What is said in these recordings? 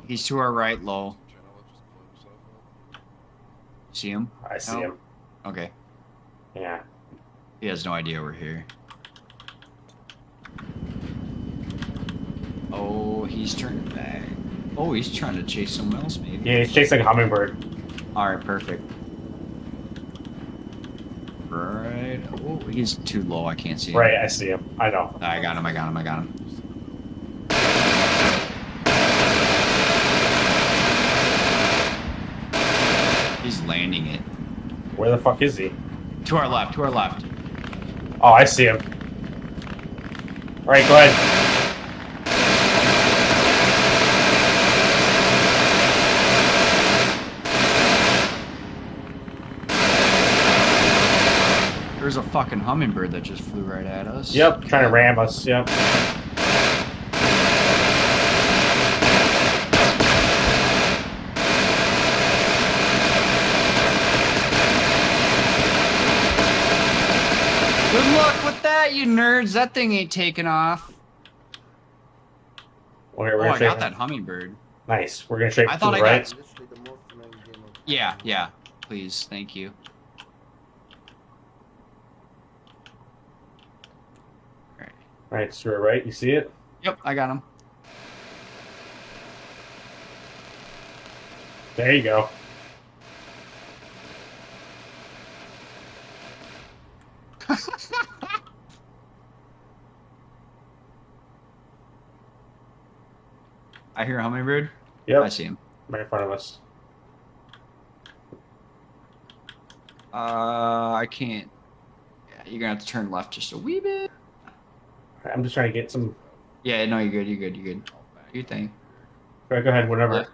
He's to our right, low. See him? I see him. Okay. Yeah. He has no idea we're here. Oh, he's turning back. Oh, he's trying to chase someone else, maybe. Yeah, he's chasing a hummingbird. Alright, perfect. Right. Oh, he's too low. I can't see him. Right, I see him. I know. I got him. I got him. I got him. He's landing it. Where the fuck is he? To our left. To our left. Oh, I see him. All right, go ahead. There's a fucking hummingbird that just flew right at us. Yep, trying to ram us. Yep. Good luck with that, you nerds. That thing ain't taking off. Okay, Oh, I got that hummingbird. Nice. We're gonna shape I to thought the I right. got. Yeah, yeah. Please, thank you. All right. All right, to the right. You see it? Yep, I got him. There you go. I hear a hummingbird. Yep. I see him. Right in front of us. I can't. Yeah, you're gonna have to turn left just a wee bit. I'm just trying to get some. Yeah, no, you're good. You're good. You're good. Do your thing. All right, go ahead. Whatever.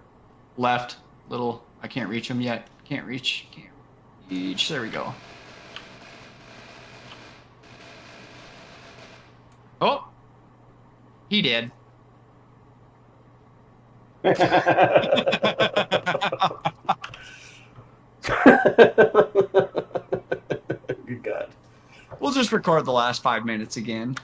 Left. Little. I can't reach him yet. Can't reach. Can't reach. There we go. Oh. He did. Good God. We'll just record the last 5 minutes again.